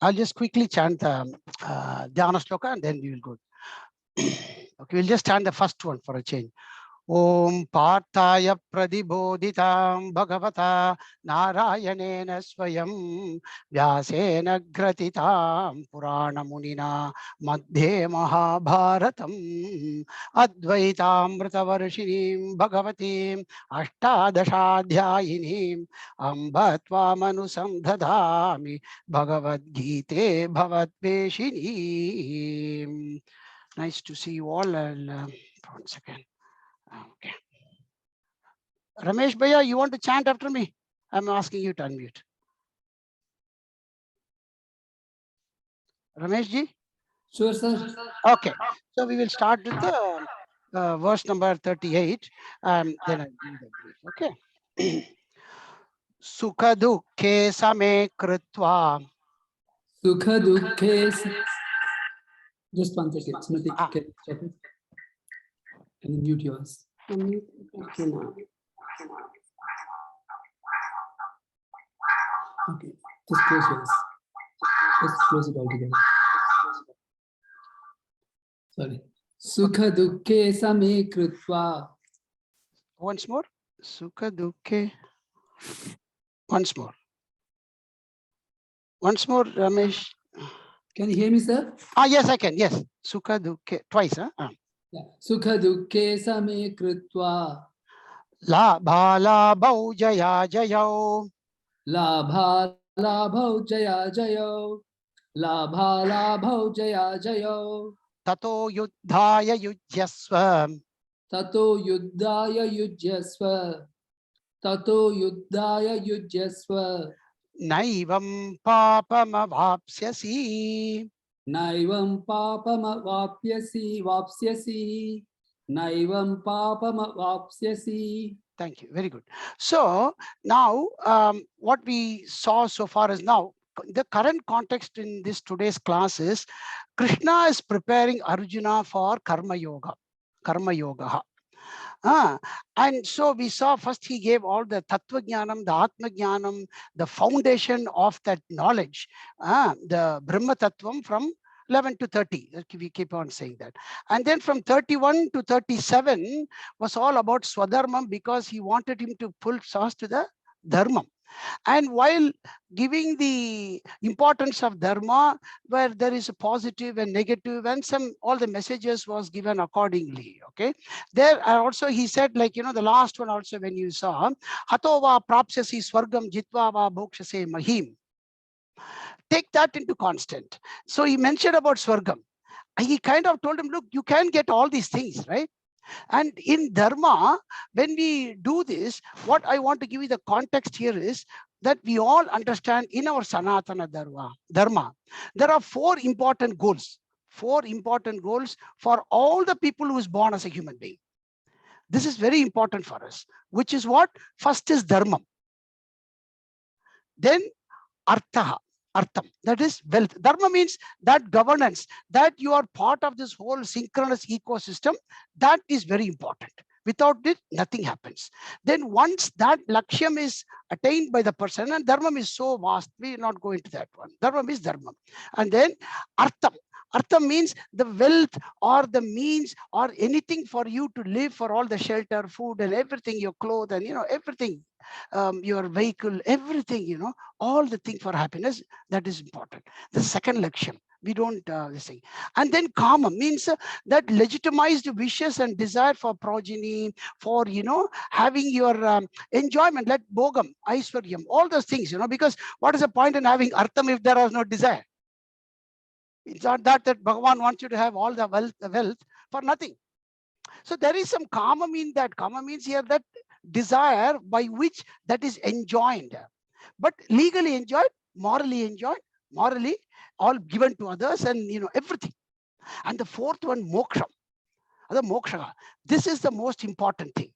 I'll just quickly chant the Dhyana Sloka and then we will go. Okay, we'll just chant the first one for a change. Om Parthaya Pradibodhitam Bhagavata Narayanena Swayam Vyasena Gratitam Purana Munina Madhye Mahabharatam Advaitamrita Varshinim Bhagavatim Ashtadashadhyayinim Ambatva Manusamdhadami Bhagavad Gita Bhavatveshinim. Nice to see you all. One second. Okay. Ramesh Bhaiya, you want to chant after me? I'm asking you to unmute. Ramesh ji? Sure, sir. Okay. So we will start with the verse number 38. Then I'll give the brief. Okay. Sukha dukhe same kritva. Sukha dukhe. Just one second. Smriti, can you check it? Can you mute yours? Okay, just close yours. Just close it all together. Sorry. Sukha dukhe same kritva. Once more. Sukha dukhe. Once more. Once more, Ramesh. Can you hear me, sir? Yes, I can. Yes. Sukha dukhe. Twice, huh? Yeah. Sukha dukhe same kritva. Labha labhau jaya jayau. Labha labhau jaya jayo. Labha labhau jaya jayo. Tato yuddhaya yujyasva. Tato yuddhaya yujyasva. Tato yuddhaya yujyasva. Naivam papamavapsyasi. Naivam papamavapyasi vapsyasi. Naivam papamavapsyasi. Thank you. Very good. So now what we saw so far is now the current context in this today's class is Krishna is preparing Arjuna for Karma Yoga. Karma Yoga. And so we saw first he gave all the Tattva Jnanam, the Atma Jnanam, the foundation of that knowledge, the Brahma Tattvam from 11 to 30. We keep on saying that. And then from 31 to 37 was all about Swadharmam because he wanted him to pull us to the Dharmam. And while giving the importance of dharma, where there is a positive and negative and all the messages was given accordingly. Okay. There also he said, like, the last one also when you saw, Hatova prapsyasi swargam jitva va bhokshase mahim. Take that into constant. So he mentioned about swargam. He kind of told him, look, you can get all these things, right? And in Dharma, when we do this, what I want to give you the context here is that we all understand in our Sanatana Dharma, there are four important goals for all the people who is born as a human being. This is very important for us, which is what? First is Dharma. Then Artha. Artham, that is wealth. Dharma means that governance, that you are part of this whole synchronous ecosystem. That is very important. Without it, nothing happens. Then once that lakshyam is attained by the person, and dharma is so vast, we are not going to that one. Dharma is dharma. And then artham. Artham means the wealth or the means or anything for you to live, for all the shelter, food and everything, your clothes and everything, your vehicle, everything, all the thing for happiness, that is important. The second lakshyam. We don't say. And then kama means that legitimized wishes and desire for progeny, for having your enjoyment, like bhogam, aiswaryam, all those things, because what is the point in having artham if there is no desire? It's not that Bhagavan wants you to have all the wealth for nothing. So there is some kama mean that. Kama means here that desire by which that is enjoined, but legally enjoyed, morally all given to others, and everything. And the fourth one, moksha. The moksha. This is the most important thing.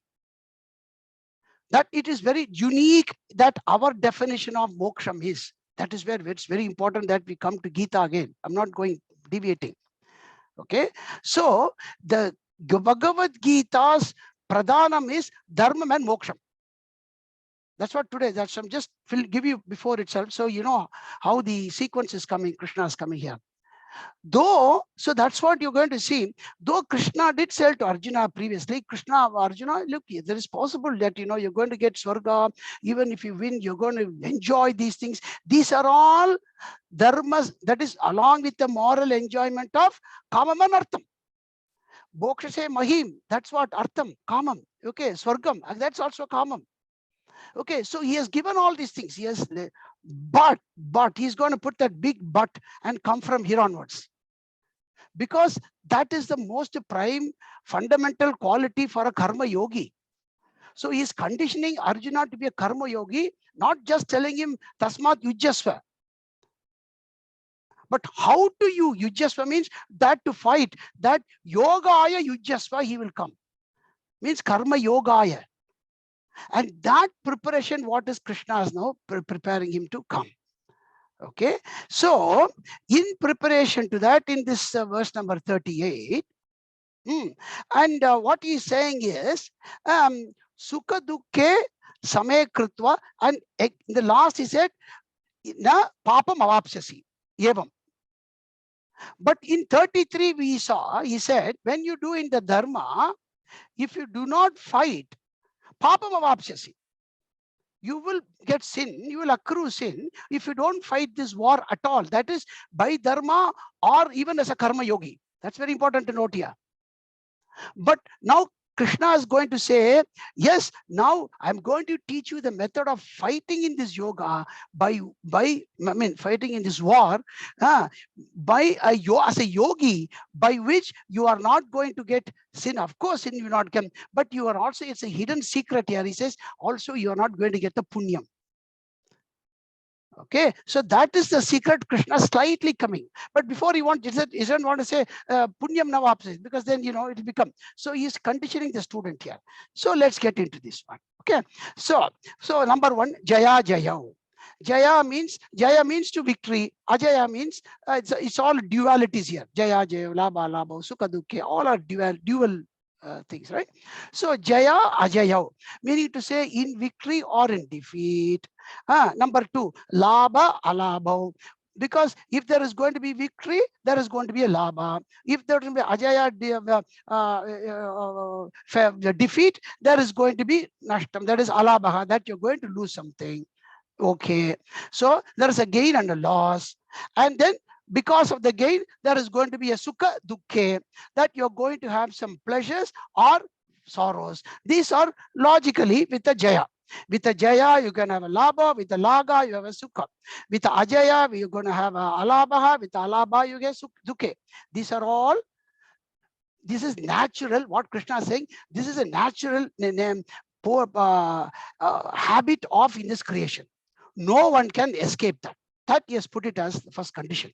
That it is very unique that our definition of moksham is. That is where it's very important that we come to Gita again. I'm not deviating. Okay. So the Bhagavad Gita's pradhanam is dharma and moksham. That's what today, that's I'm just give you before itself. So you know how the sequence is coming, Krishna is coming here. Though, so that's what you're going to see. Though Krishna did tell to Arjuna previously, Krishna, Arjuna, look, there is possible that, you know, you're going to get Swarga. Even if you win, you're going to enjoy these things. These are all dharmas, that is along with the moral enjoyment of kamam and artham. Bokshase mahim, that's what artham, kamam. Okay, Swargam, that's also kamam. Okay, so he has given all these things. He has, but he's going to put that big but and come from here onwards, because that is the most prime fundamental quality for a karma yogi. So he is conditioning Arjuna to be a karma yogi, not just telling him tasmat yujyasva. But how to you yujyasva means that to fight, that yogaya yujyasva he will come. Means karma yogaya. And that preparation, what is Krishna is now preparing him to come. Okay, so in preparation to that, in this verse number 38, and what he's saying is sukha dukkhe same krutva, and in the last he said na papam avapsyasi evam. But in 33 we saw, he said, when you do in the dharma, if you do not fight, papam avapsyasi, you will get sin, you will accrue sin if you don't fight this war at all. That is by dharma or even as a karma yogi. That's very important to note here. But now Krishna is going to say, yes, now I'm going to teach you the method of fighting in this yoga fighting in this war, by as a yogi, by which you are not going to get sin. Of course, sin will not come, but you are also, it's a hidden secret here. He says, also you are not going to get the punyam. Okay, so that is the secret. Krishna slightly coming, but before he doesn't want to say punyam navapsis, because then, you know, it will become. So he is conditioning the student here. So let's get into this one. Okay, so number one, jaya jaya. Jaya means to victory. Ajaya means it's all dualities here. Jaya jaya, labha labha, sukha dukkha, all are dual things, right? So jaya ajaya, meaning to say in victory or in defeat. Number two, labha alabha, because if there is going to be victory, there is going to be a labha. If there will be ajaya, defeat, there is going to be nashtam, that is alabha, that you're going to lose something. Okay, so there is a gain and a loss, and then because of the gain, there is going to be a sukha dukkha, that you're going to have some pleasures or sorrows. These are logically with the jaya. With the jaya, you can have a labha. With the laga, you have a sukha. With the ajaya, you're going to have a alabha. With the alabha, you get dukkha. These are all, this is natural. What Krishna is saying, this is a natural habit of in this creation. No one can escape that. That he has put it as the first condition.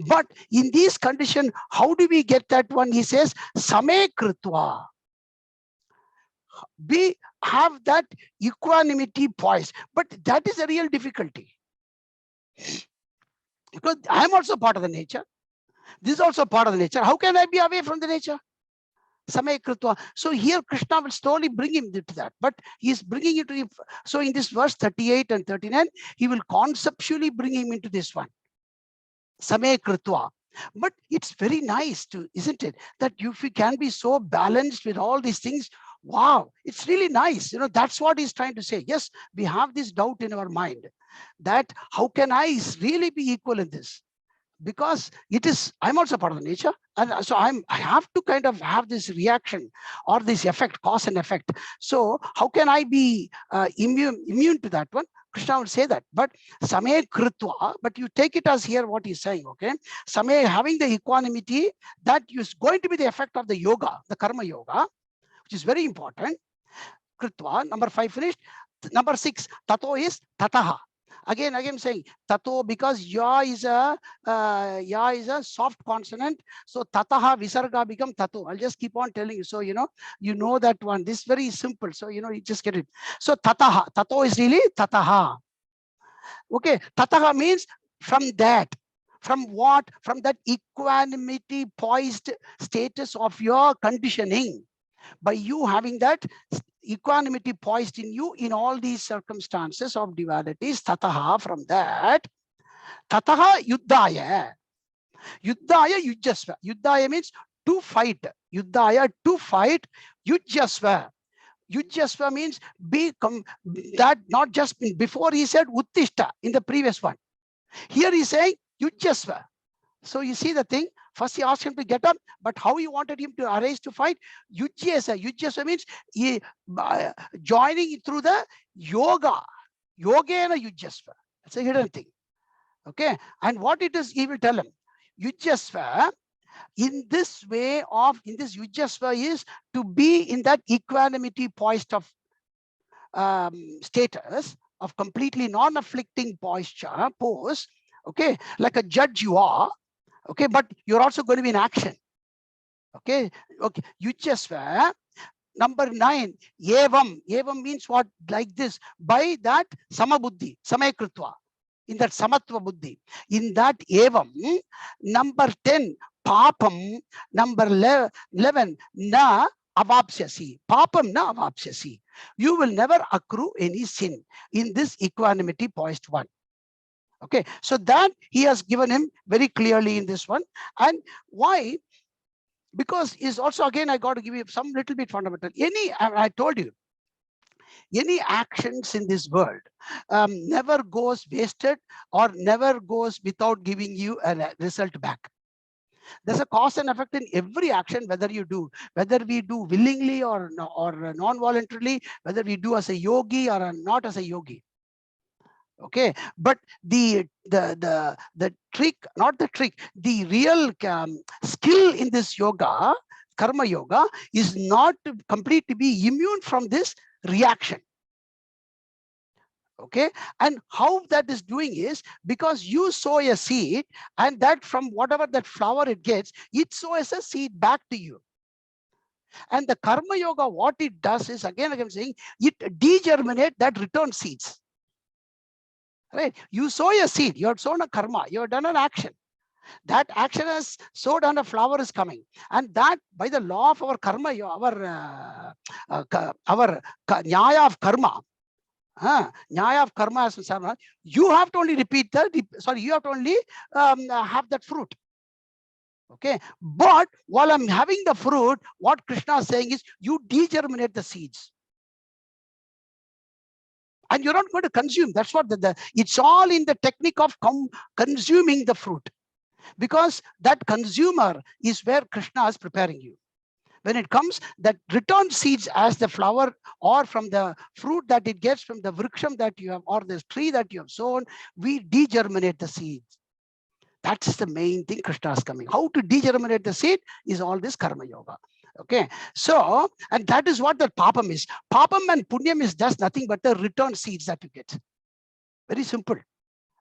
But in this condition, how do we get that one? He says, same krutva. We have that equanimity poise, but that is a real difficulty. Because I am also part of the nature. This is also part of the nature. How can I be away from the nature? Samay krutva. So here Krishna will slowly bring him to that, but he is bringing it to him. So in this verse 38 and 39, he will conceptually bring him into this one. Samay krutva. But it's very nice to, isn't it, that if we can be so balanced with all these things, wow, it's really nice. You know, that's what he's trying to say. Yes, we have this doubt in our mind that how can I really be equal in this? Because it is, I'm also part of the nature, and so I have to kind of have this reaction or this effect, cause and effect. So how can I be immune to that one? Krishna will say that. But samay krutva, but you take it as here what he's saying, okay? Samay, having the equanimity, that is going to be the effect of the yoga, the karma yoga, which is very important. Krutva, number 5 finished. Number 6, tato is tataha. Again saying tato, because ya is a soft consonant, so tataha visarga become tato. I'll just keep on telling you, so you know that one. This is very simple, so you just get it. So tataha, tato is really tataha. Okay, tataha means from that. From what? From that equanimity poised status of your conditioning. By you having that equanimity poised in you in all these circumstances of dualities. Tataha, from that, tataha yuddhaya. Yuddhaya yujjasva. Yuddhaya means to fight. Yuddhaya, to fight. Yujjasva. Yujjasva means become that, not just before he said uttishta in the previous one. Here he's saying yujjasva. So you see the thing. First he asked him to get up, but how he wanted him to arise to fight? Yujjasa. Yujjasa means he, joining through the yoga. Yogena yujjasva. That's a hidden thing. Okay. And what it is, he will tell him. Yujjasva, in this way of, in this yujjasva is to be in that equanimity poised of status of completely non-afflicting posture, pose. Okay. Like a judge you are. Okay, but you're also going to be in action. Okay, okay. Yujjasva. Number 9, evam. Evam means what? Like this. By that samabuddhi, samayakrutva. In that Samattva Budhi. In that evam. Number 10, papam. Number 11, na avapsyasi. Papam na avapsyasi. You will never accrue any sin in this equanimity poised one. Okay, so that he has given him very clearly in this one. And why? Because is also, again, I got to give you some little bit fundamental. I told you, any actions in this world never goes wasted or never goes without giving you a result back. There's a cause and effect in every action, whether we do willingly or non-voluntarily, whether we do as a yogi or not as a yogi. Okay, but the trick, not the trick, the real skill in this yoga, karma yoga, is not to completely be immune from this reaction. Okay, and how that is doing is because you sow a seed, and that from whatever that flower it gets, it sows a seed back to you. And the karma yoga, what it does is, again I'm saying, it degerminate that return seeds. Right? You sow a seed, you have sown a karma, you have done an action. That action has sowed and a flower is coming. And that by the law of our karma, our nyaya of karma, nyaya of karma, you have to only repeat you have to only have that fruit. Okay, but while I'm having the fruit, what Krishna is saying is you degerminate the seeds. And you're not going to consume. That's what it's all in the technique of consuming the fruit. Because that consumer is where Krishna is preparing you. When it comes, that return seeds as the flower or from the fruit that it gets from the vriksham that you have, or the tree that you have sown, we degerminate the seeds. That's the main thing Krishna is coming. How to degerminate the seed is all this karma yoga. Okay, so, and that is what the papam is. Papam and punyam is just nothing but the return seeds that you get. Very simple,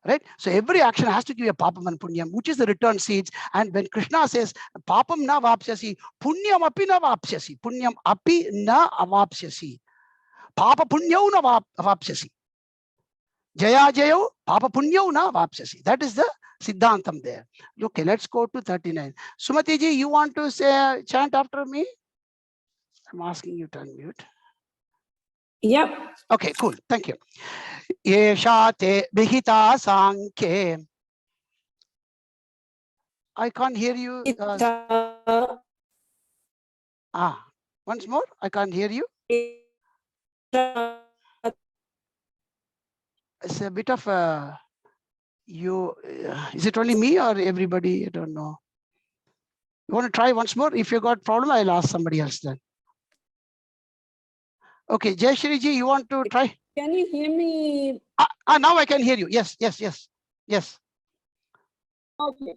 right? So every action has to give you a papam and punyam, which is the return seeds. And when Krishna says papam na vapsyasi, punyam api na vapsyasi, punyam api na avapsyasi, papa punyau na avapsyasi, jaya jayo papa punyau na avapsyasi. That is the Siddhantam there. Okay, let's go to 39. Sumati ji, you want to say chant after me? I'm asking you to unmute. Yep. Okay, cool. Thank you. Yesha te vihita sankhe. I can't hear you. Once more. I can't hear you. It's a bit of a. Is it only me or everybody? I don't know. You want to try once more? If you got problem, I'll ask somebody else then. Okay, Jayashri ji, you want to try? Can you hear me? Now I can hear you. Yes. Okay.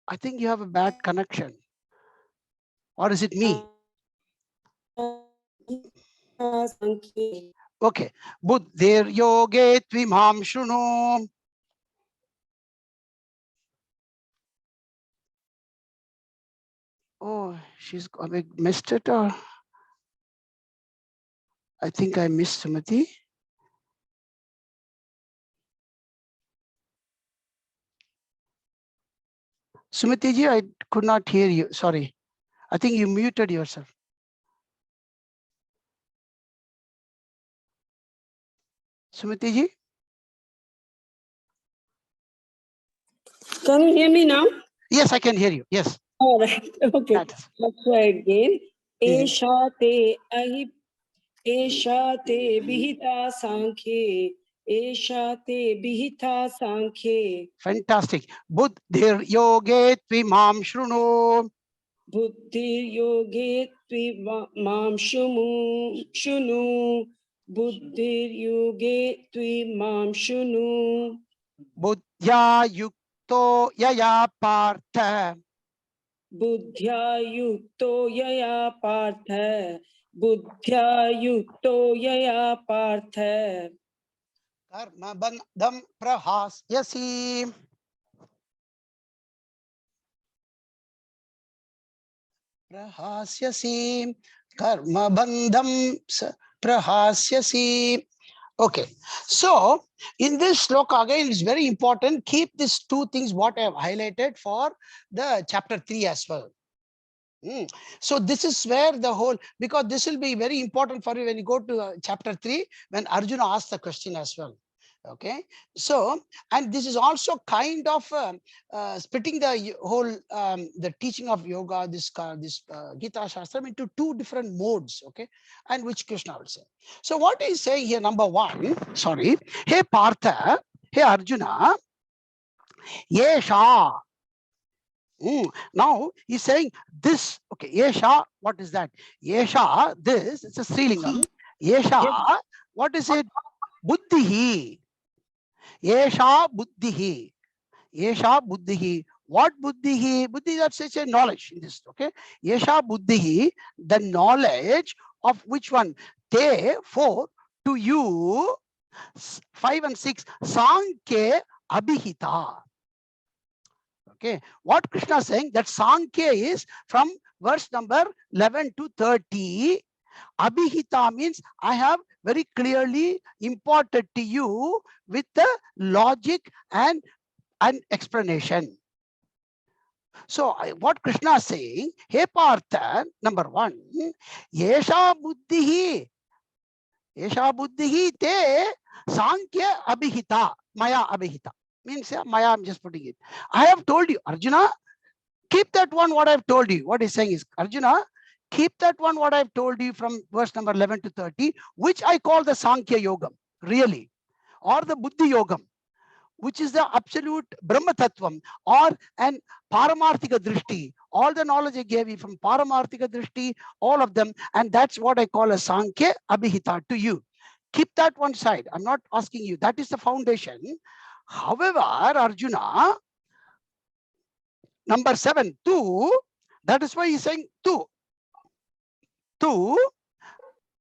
I think you have a bad connection. Or is it me? Okay. Buddhir yoge tvimam shruno. Oh, I missed it, or I think I missed Sumati. Sumati ji, I could not hear you. Sorry. I think you muted yourself. Sumiti ji? Can you hear me now? Yes, I can hear you. Yes. All right. Okay. That is. Let's try again. Mhm. Esha te ahi, esha te vihita sankhye, esha te vihita sankhye, Fantastic. Buddhir yoge tvimam shrunu. buddhi yoge mam shunu, buddhi yoge mam shunu, Buddhya yukto yaya partha. buddhya yukto yaya partha, buddhya yukto yaya partha. Karma bandham prahasyasi. Prahasyasi. Karma bandham prahasyasi. Okay, so in this sloka again, it's very important. Keep these two things what I have highlighted for the chapter 3 as well. So this is where the whole, because this will be very important for you when you go to chapter 3, when Arjuna asks the question as well. Okay, so, and this is also kind of splitting the whole the teaching of yoga, this Gita Shastra into two different modes. Okay, and which Krishna will say. So what is saying here, number one, sorry, hey Partha, hey Arjuna, yesha. Now he's saying this. Okay, yesha, what is that? Yesha, this, it's a Srilingam. Yesha, what is it? Buddhihi. Yesha buddhihi. Yesha buddhihi. What buddhihi? Buddhi, that's such a knowledge in this. Okay. Yesha buddhihi, the knowledge of which one? Te, for, to you, 5 and 6, Sankhya abhihita. Okay, what Krishna is saying, that Sankhya is from verse number 11 to 30. Abhihita means I have very clearly imparted to you with the logic and an explanation. So what Krishna is saying, hey Partha, number one, yesha buddhihi te Sankhya abhihita, maya abhihita. Means maya, I'm just putting it. I have told you, Arjuna, keep that one what I've told you. What he's saying is, Arjuna, keep that one what I've told you from verse number 11 to 30, which I call the Sankhya Yogam, really, or the Buddhi Yogam, which is the absolute Brahma Tattvam, or an Paramarthika Drishti. All the knowledge I gave you from Paramarthika Drishti, all of them, and that's what I call a Sankhya Abhihita to you. Keep that one side. I'm not asking you. That is the foundation. However, Arjuna, number 7, two, that is why he's saying two. Two,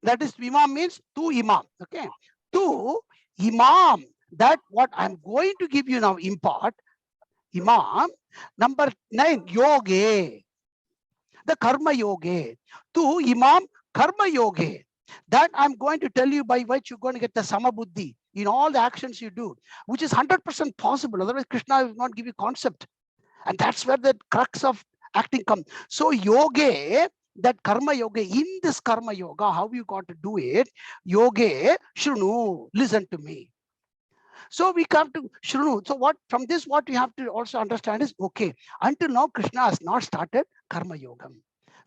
that is imam means two imam. Okay. Two imam, that what I'm going to give you now, impart, imam. Number 9, yoge, the karma yoge. Two imam karma yoge. That I'm going to tell you by which you're going to get the Samattva Budhi in all the actions you do, which is 100% possible. Otherwise, Krishna will not give you concept. And that's where the crux of acting comes. So yoga, that karma yoga, in this karma yoga, how you got to do it? Yoga, shrunu, listen to me. So we come to shrunu. So what from this, what we have to also understand is, okay, until now Krishna has not started karma yoga.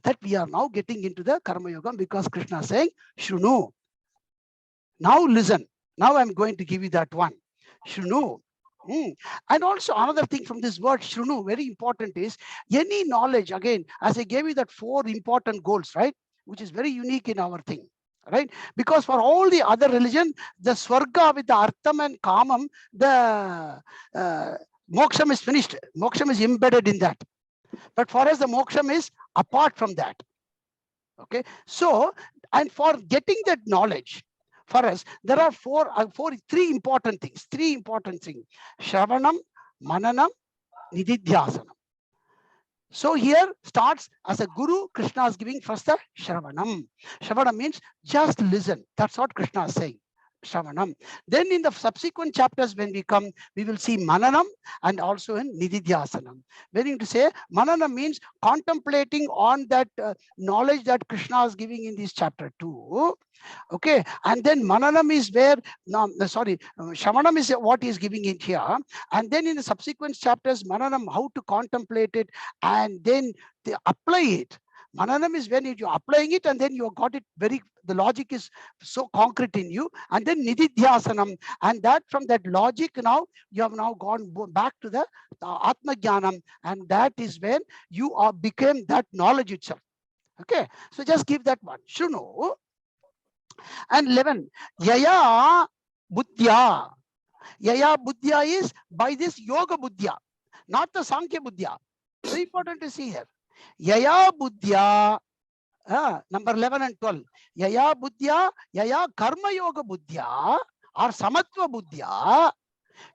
That we are now getting into the karma yoga because Krishna is saying, shrunu. Now listen. Now I'm going to give you that one. Shrunu. And also another thing from this word shrunu, very important, is any knowledge, again, as I gave you that 4 important goals, right, which is very unique in our thing, right? Because for all the other religion, the swarga with the artham and kamam, the moksham is finished. Moksham is embedded in that. But for us, the moksham is apart from that. Okay, so, and for getting that knowledge, for us, there are three important things. Shravanam, Mananam, Nididhyasanam. So here starts as a guru, Krishna is giving first the Shravanam. Shravanam means just listen. That's what Krishna is saying. Shravanam. Then in the subsequent chapters, when we come, we will see Mananam and also in Nididhyasanam. Meaning to say, Mananam means contemplating on that knowledge that Krishna is giving in this chapter 2. Okay, and then Mananam is where, Shamanam is what he is giving it here. And then in the subsequent chapters, Mananam, how to contemplate it and then they apply it. Mananam is when you're applying it and then you got it the logic is so concrete in you. And then Nididhyasanam, and that from that logic now, you have now gone back to the Atma Jnanam, and that is when you became that knowledge itself. Okay, so just give that one. Shunu. And 11, Yaya Buddhya. Yaya Buddhya is by this Yoga Buddhya, not the Sankhya Buddhya. Very important to see here. Yaya Buddhya, number 11 and 12. Yaya Buddhya, Yaya Karma Yoga Buddhya or Samattva Buddhya.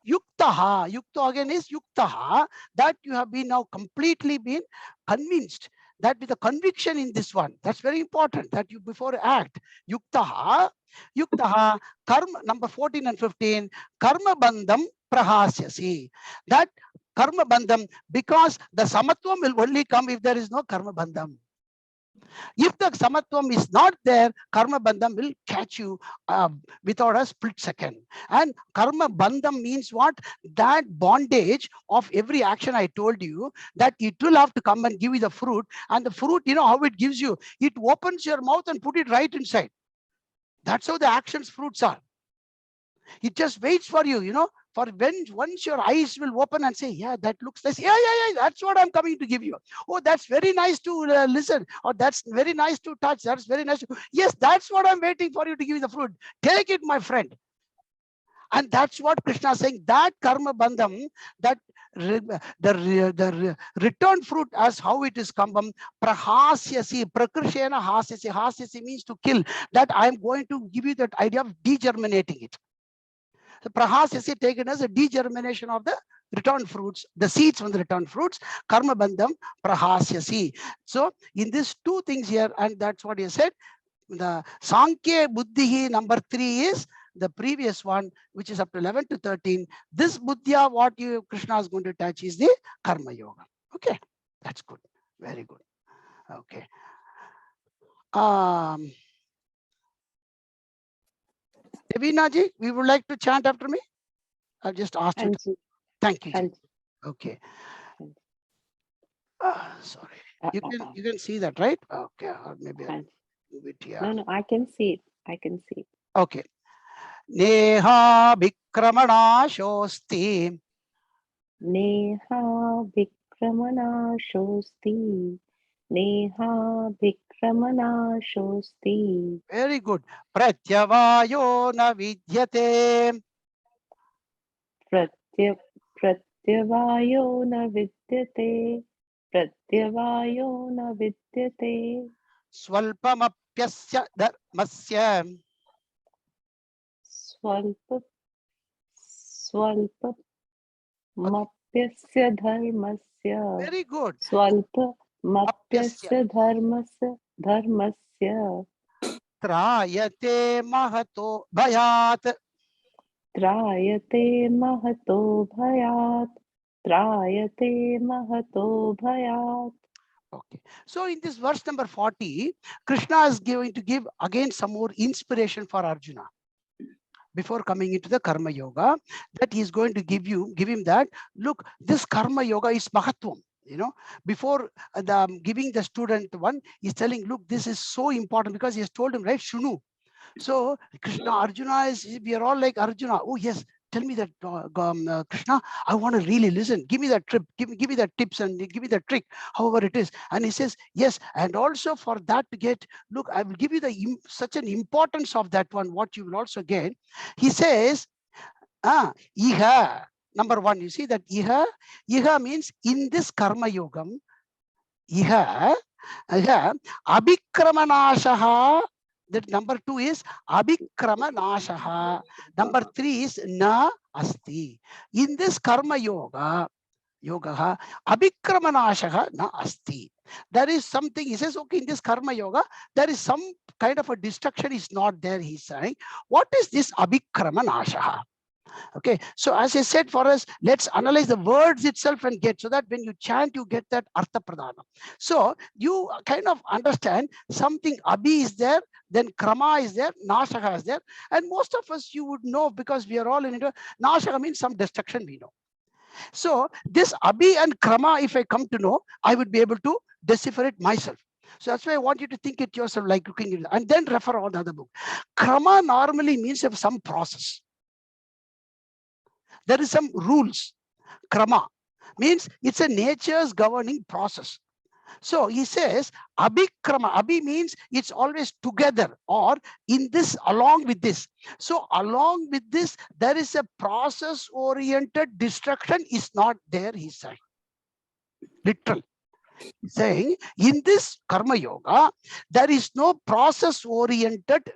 Yuktaha, Yukta again is Yuktaha, that you have been now completely been convinced, that with a conviction in this one. That's very important, that you before act. Yuktaha, karma, number 14 and 15, karma bandham prahasyasi. That karma bandham, because the samatvam will only come if there is no karma bandham. If the samatvam is not there, karma bandham will catch you without a split second. And karma bandham means what? That bondage of every action I told you, that it will have to come and give you the fruit. And the fruit, you know how it gives you? It opens your mouth and put it right inside. That's how the actions fruits are. It just waits for you, you know, for once your eyes will open and say, yeah, that looks nice. Yeah, that's what I'm coming to give you. Oh, that's very nice to listen. Or that's very nice to touch. That's very nice. Yes, that's what I'm waiting for you to give you the fruit. Take it, my friend. And that's what Krishna is saying, that karma bandham, that the return fruit as how it is come, prahasyasi, prakrishena hasyasi. Hasyasi means to kill. That I'm going to give you that idea of degerminating it. The prahasyasi taken as a degermination of the return fruits, the seeds from the return fruits, karma bandham prahasyasi. So in these two things here, and that's what he said, the Sankhya Buddhi number 3 is the previous one, which is up to 11 to 13. This Buddhya, what Krishna is going to touch is the Karma Yoga. Okay, that's good. Very good. Okay. Devinaji, we would like to chant after me. I've just asked you. Thank you. Okay. Sorry. You can see that, right? Okay. Or maybe I'll move it here. No, I can see it. I can see it. Okay. Neha Vikramana Shosti. Neha Vikramana Shosti. Neha Vikramana Shosti. Very good. Pratyavayo na vidyate. Pratyavayo na vidyate. Pratyavayo na vidyate. Swalpamapyasya dharmasya. Swalpamapyasya dharmasya. Very good. Swalpamapyasya dharmasya. Trayate mahato bhayat. Trayate mahato bhayat. Trayate mahato bhayat. Okay. So in this verse number 40, Krishna is going to give again some more inspiration for Arjuna. Before coming into the Karma Yoga, that he is going to give him that, look, this Karma Yoga is Mahatvam. You know, before giving the student one, he's telling, look, this is so important, because he has told him, right, Shunu. So Krishna, Arjuna we are all like Arjuna. Oh yes, tell me that, Krishna, I want to really listen. Give me that trip, give me that tips and give me that trick, however it is. And he says, yes, and also for that to get, look, I will give you such an importance of that one, what you will also get. He says, Iha, number 1, you see that Iha means in this Karma Yogam, Iha, Abhikramanashaha. That number 2 is Abhikramanashaha. Number 3 is Na Asti. In this Karma Yoga, yoga abhikramanashaha na asti. There is something, he says, okay, in this karma yoga, there is some kind of a destruction is not there, he's saying. What is this abhikramanashaha? Okay, so as I said, for us, let's analyze the words itself and get, so that when you chant, you get that artha pradana. So you kind of understand something, abhi is there, then krama is there, nashaka is there, and most of us you would know, because we are all in it. Nashaka means some destruction, we know. So this abhi and krama, if I come to know, I would be able to decipher it myself. So that's why I want you to think it yourself, like looking at it, and then refer on the other book. Krama normally means of some process. There is some rules. Krama means it's a nature's governing process. So he says abhikrama. Abhi means it's always together or in this, along with this. So along with this, there is a process oriented destruction is not there, he's saying. Literal. He's saying in this karma yoga, there is no process oriented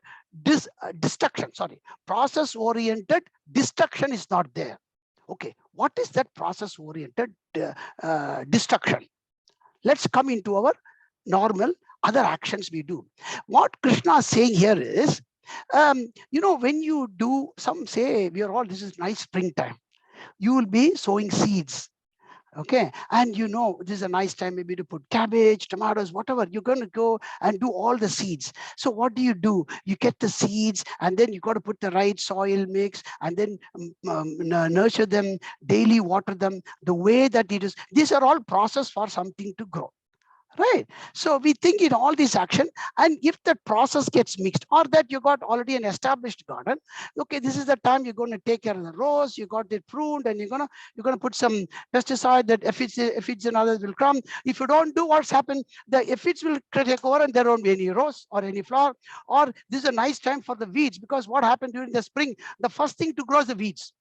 destruction. Sorry, process oriented destruction is not there. Okay, what is that process oriented destruction? Let's come into our normal other actions we do. What Krishna is saying here is, you know, when you do some, say, we are all, this is nice springtime, you will be sowing seeds. Okay, and you know, this is a nice time maybe to put cabbage, tomatoes, whatever. You're going to go and do all the seeds. So what do? You get the seeds, and then you got to put the right soil mix, and then nurture them, daily water them the way that it is. These are all process for something to grow. Right. So we think in all this action, and if that process gets mixed, or that you got already an established garden, okay, this is the time you're going to take care of the rows, you got it pruned, and you're gonna put some pesticide that aphids and others will come. If you don't do what's happened, the aphids will take over, and there won't be any rose or any flower. Or this is a nice time for the weeds, because what happened during the spring, the first thing to grow is the weeds.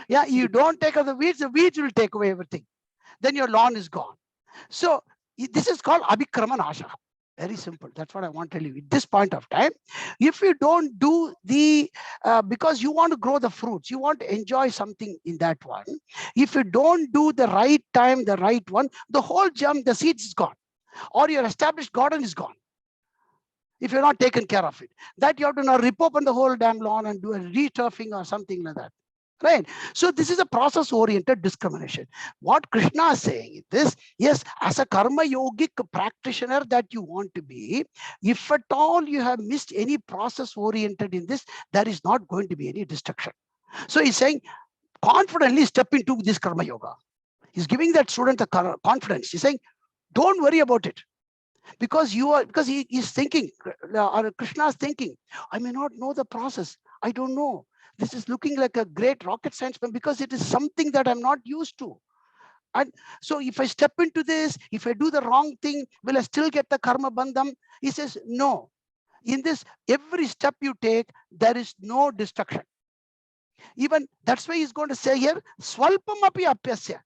Yeah, you don't take care of the weeds will take away everything. Then your lawn is gone. So this is called abhikrama nasha. Very simple. That's what I want to tell you. At this point of time, if you don't do the, because you want to grow the fruits, you want to enjoy something in that one. If you don't do the right time, the right one, the whole gem, the seeds is gone, or your established garden is gone. If you're not taken care of it, that you have to now rip open the whole damn lawn and do a returfing or something like that. Right. So this is a process oriented discrimination. What Krishna is saying is this: yes, as a karma yogic practitioner that you want to be, if at all you have missed any process oriented in this, there is not going to be any destruction. So he's saying, confidently step into this karma yoga. He's giving that student the confidence. He's saying, don't worry about it. Because he is thinking, or Krishna is thinking, I may not know the process. I don't know. This is looking like a great rocket science, because it is something that I'm not used to. And so if I step into this, if I do the wrong thing, will I still get the karma bandham? He says, no. In this, every step you take, there is no destruction. Even that's why he's going to say here, swalpam api apyasya.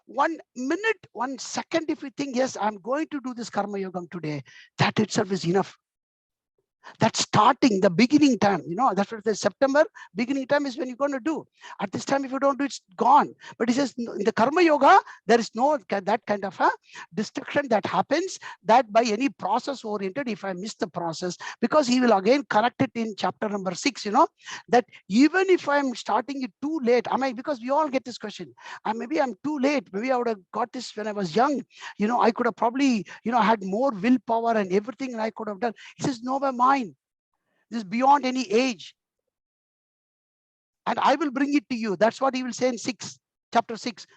1 minute, 1 second, if you think, yes, I'm going to do this karma yogam today, that itself is enough. That's starting the beginning time, that's what the September beginning time is when you're going to do. At this time, if you don't do, it's gone. But he says in the karma yoga, there is no that kind of a destruction that happens, that by any process oriented, if I miss the process, because he will again correct it in chapter number 6, that even if I'm starting it too late, because we all get this question, maybe I'm too late, maybe I would have got this when I was young, I could have probably, had more willpower and everything, and I could have done. He says, no, by mind. This is beyond any age. And I will bring it to you. That's what he will say in chapter 6.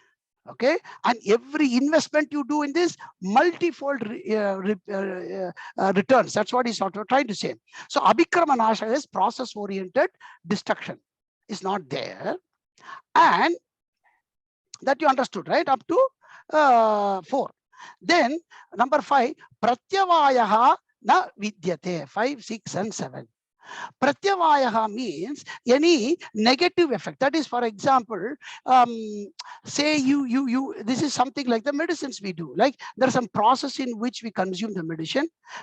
Okay. And every investment you do in this, multifold returns. That's what he's sort of trying to say. So abhikrama nasha is process oriented destruction. Is not there. And that you understood, right? Up to 4. Then number 5, pratyavayaha na vidyate. 5, 6, and 7. Pratyavayaha means any negative effect. That is, for example, say this is something like the medicines we do. Like there's some process in which we consume the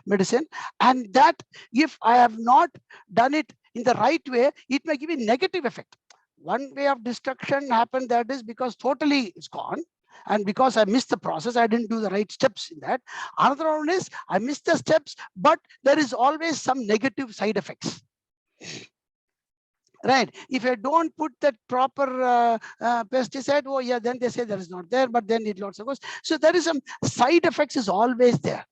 medicine, and that if I have not done it in the right way, it may give a negative effect. One way of destruction happened, that is because totally it's gone. And because I missed the process, I didn't do the right steps in that. Another one is I missed the steps, but there is always some negative side effects. Right? If I don't put that proper pesticide, oh yeah, then they say there is not there, but then it lots of goes. So there is some side effects is always there.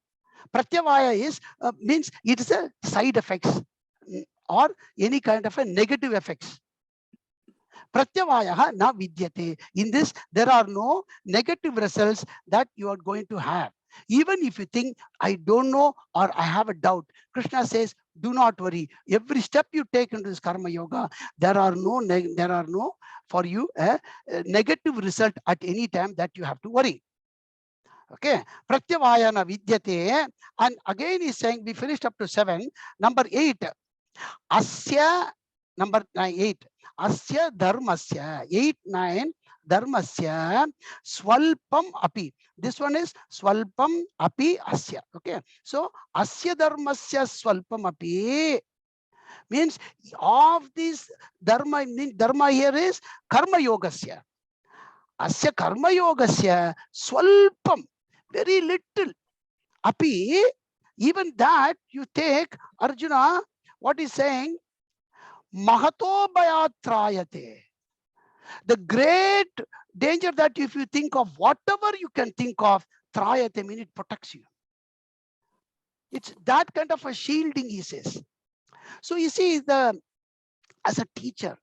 Pratyavaya is means it is a side effects or any kind of a negative effects. Pratyavaya na vidyate. In this, there are no negative results that you are going to have. Even if you think, I don't know or I have a doubt, Krishna says, do not worry. Every step you take into this karma yoga, there are no for you a negative result at any time that you have to worry. Okay, pratyavaya na vidyate. And again he's saying, we finished up to 7. Number 8, asya, number 8, asya dharmasya, 8, 9, dharmasya swalpam api. This one is swalpam api asya. Okay, so asya dharmasya swalpam api means of this dharma. Dharma here is karma yogasya. Asya karma yogasya swalpam, very little. Api, even that you take, Arjuna, what is saying? Mahato bayatrayate. The great danger that if you think of whatever you can think of, trayate means it protects you. It's that kind of a shielding, he says. So you see, as a teacher,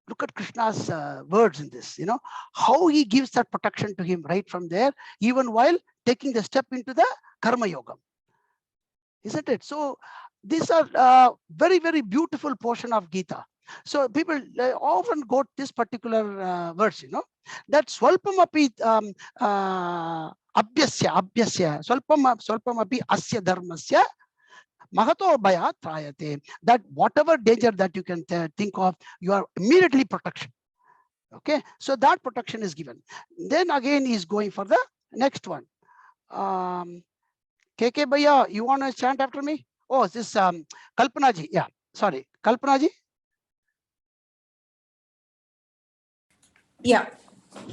look at Krishna's words in this, how he gives that protection to him right from there, even while taking the step into the karma yoga. Isn't it? So these are very, very beautiful portion of Gita. So people often quote this particular verse, that swalpam api abhyasya, swalpam api asya dharmasya mahato bhaya trayate. That whatever danger that you can think of, you are immediately protection. Okay, so that protection is given. Then again he's going for the next one. KK Bhaiya, you want to chant after me? Oh, this Kalpana ji. Yeah, sorry. Kalpana ji? Yeah.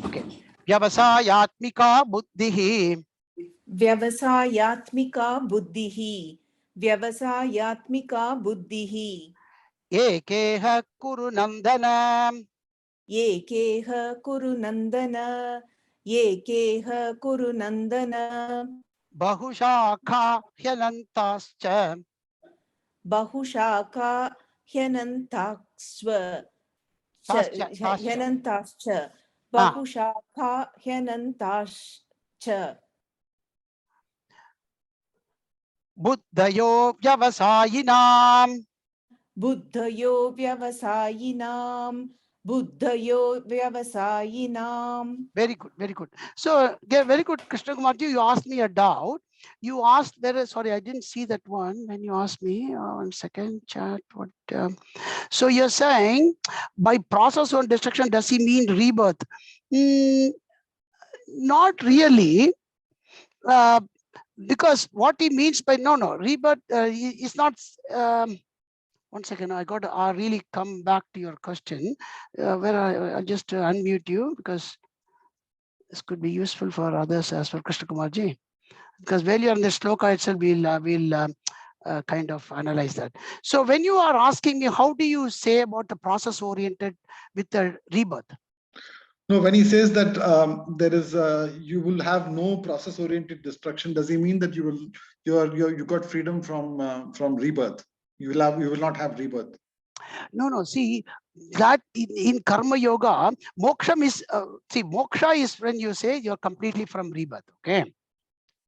Okay. Vyavasayatmika buddhihi. Vyavasayatmika buddhihi. Vyavasayatmika buddhihi. Ekeha kuru nandana. Yekeha kuru nandana. Yekeha kuru nandana. Bahushakha hyanantascha. Bahushaka hyanantasva. Hyanantascha. Bahushaka hyanantascha. Buddhayo vyavasayinam. Buddhayo vyavasayinam. Buddhayo vyavasayinam. Very good, very good. So, very good, Krishna Kumarji. You asked me a doubt. You asked sorry, I didn't see that one when you asked me. 1 second, chat. What? So you're saying by process or destruction, does he mean rebirth? Not really, because what he means by rebirth is not. 1 second, I got to really come back to your question, where I just unmute you because this could be useful for others as well, Krishna Kumarji. Because while you're on the sloka itself, we'll kind of analyze that. So when you are asking me, how do you say about the process oriented with the rebirth? No, when he says that there is you will have no process oriented destruction, does he mean that you got freedom from rebirth? You will not have rebirth? No. See that in karma yoga, moksha is moksha is when you say you're completely from rebirth.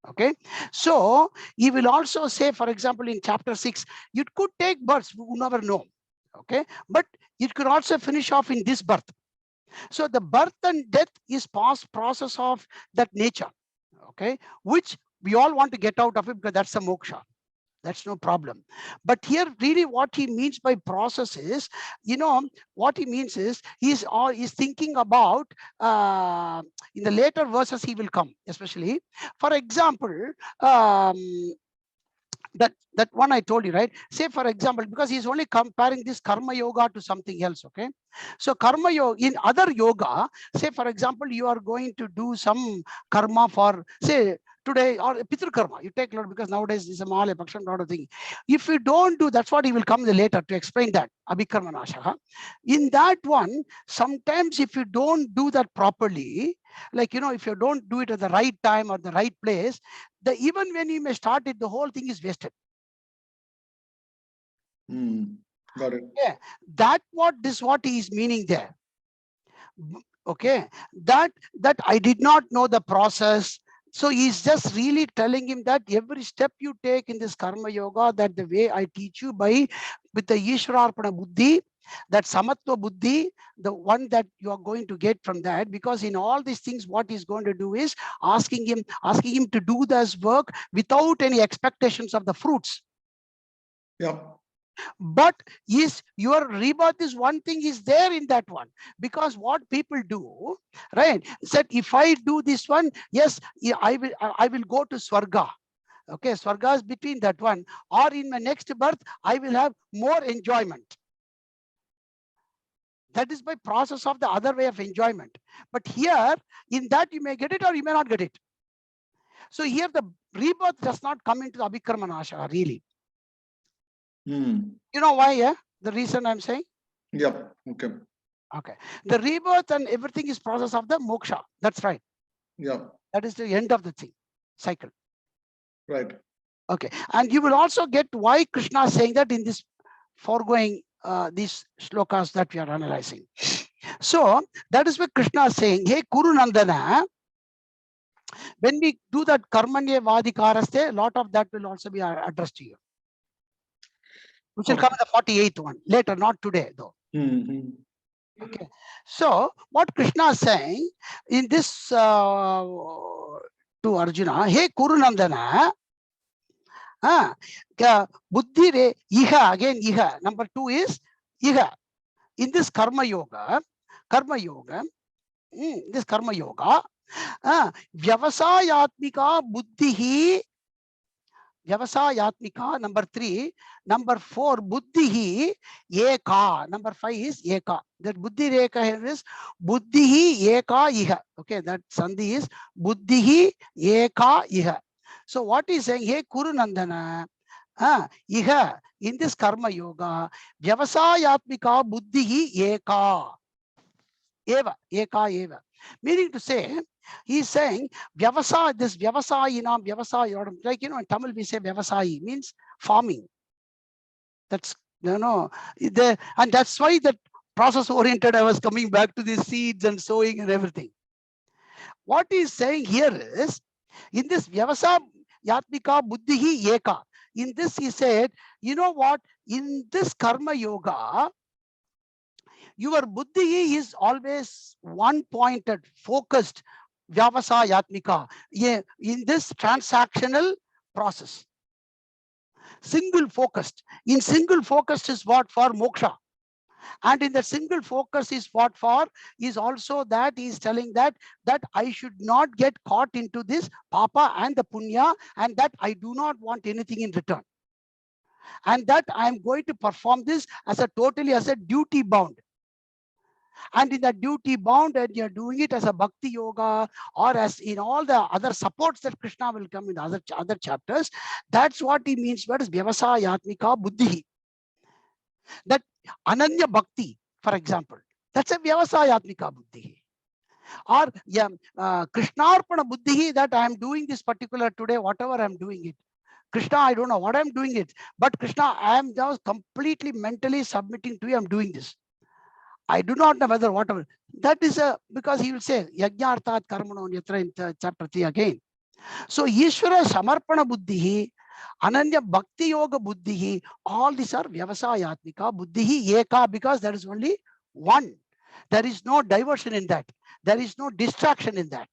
Okay. So he will also say, for example, in chapter 6, you could take births, you never know. Okay, but it could also finish off in this birth. So the birth and death is past process of that nature. Okay, which we all want to get out of it because that's a moksha. That's no problem. But here, really, what he means by process is, what he means is he's thinking about in the later verses he will come, especially. For example, That one I told you, right? Say for example, because he's only comparing this karma yoga to something else. Okay, so karma yoga, in other yoga, say for example, you are going to do some karma for, say, today, or pitru karma, you take lot, because nowadays is a Mahalaya Pakshan lot of thing. If you don't do, that's what he will come later to explain that abhikarma nashaha. In that one, sometimes if you don't do that properly, like, if you don't do it at the right time or the right place, even when you may start it, the whole thing is wasted. Got it. Yeah, that what he is meaning there. Okay, that I did not know the process. So he's just really telling him that every step you take in this karma yoga, that the way I teach you with the Ishwararpana Buddhi, that Samattva Budhi, the one that you are going to get from that, because in all these things, what he's going to do is asking him to do this work without any expectations of the fruits. Yeah. But your rebirth is one thing is there in that one, because what people do, right, said, if I do this one, yes, I will go to Swarga. Okay, Swarga is between that one, or in my next birth, I will have more enjoyment. That is by process of the other way of enjoyment. But here, in that you may get it or you may not get it. So here the rebirth does not come into the abhikarma nasha, really. You know why? Yeah, the reason I'm saying. Yep. Okay. Okay. The rebirth and everything is process of the moksha. That's right. Yeah. That is the end of the thing, cycle. Right. Okay. And you will also get why Krishna is saying that in this foregoing these shlokas that we are analyzing. So that is why Krishna is saying, hey, Kuru Nandana, when we do that karmanya vadikaraste, a lot of that will also be addressed to you. Which will come in the 48th one later, not today though. Okay, so what Krishna is saying in this to Arjuna, hey Kurunandana, buddhi re iha, again iha, number 2 is iha. In this karma yoga, this karma yoga, vyavasayatmika buddhi, Vyavasayatmika, number 3. Number 4, Buddhihi Eka. Number 5 is Eka. That Buddhi Reka here is Buddhihi Eka Iha. Okay, that Sandhi is Buddhihi Eka Iha. So what is saying, hey Kuru Nandana, Iha, in this karma yoga, Vyavasayatmika Buddhihi Eka. Eva, Eka Eva. Meaning to say, he's saying vyavasaya, this vyavasayinam, vyavasaya, like in Tamil we say vyavasayi means farming. That's and that's why that process oriented, I was coming back to the seeds and sowing and everything. What he's saying here is, in this vyavasaya yatmika buddhihi eka, in this he said, you know what, in this karma yoga, your buddhi is always one-pointed, focused, vyavasayatmika, in this transactional process. Single focused. In single focused is what? For moksha. And in the single focus is what for? Is also that he is telling that I should not get caught into this papa and the punya, and that I do not want anything in return. And that I am going to perform this as a duty bound. And in the duty bound, and you're doing it as a bhakti yoga, or as in all the other supports that Krishna will come in the other chapters. That's what he means. What is vyavasayatmika buddhi? That ananya bhakti, for example, that's a vyavasayatmika buddhi. Or krishnarpana buddhi, that I am doing this particular today, whatever I'm doing it. Krishna, I don't know what I'm doing it, but Krishna, I am just completely mentally submitting to you. I'm doing this. I do not know whether whatever. That is because he will say, Yajnartat Karmano Yatra in chapter 3 again. So Ishvara Samarpana Buddhihi, Ananya Bhakti Yoga Buddhihi, all these are Vyavasayatmika Buddhihi Eka, because there is only one. There is no diversion in that. There is no distraction in that.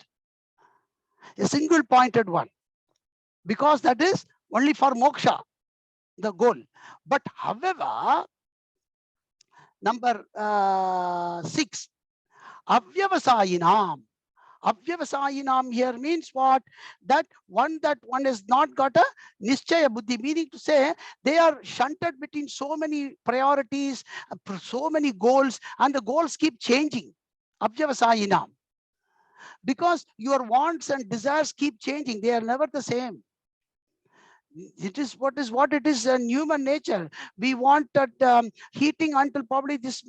A single pointed one. Because that is only for moksha, the goal. But however, number 6, avyavasayinam. Avyavasayinam here means what? That one has not got a nischaya buddhi, meaning to say they are shunted between so many priorities, so many goals, and the goals keep changing. Avyavasayinam. Because your wants and desires keep changing, they are never the same. It is what it is in human nature. We want that heating until probably this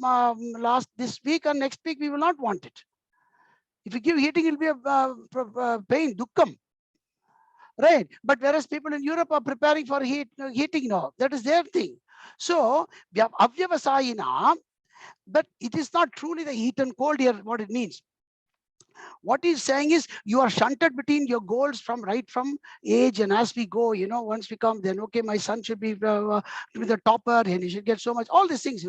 week, and next week we will not want it. If you give heating, it will be a pain, dukkam, right? But whereas people in Europe are preparing for heating now, that is their thing. So we have avyavasayina, but it is not truly the heat and cold here. What it means, what he's saying is you are shunted between your goals from age, and as we go, once we come, then okay, my son should be the topper and he should get so much, all these things,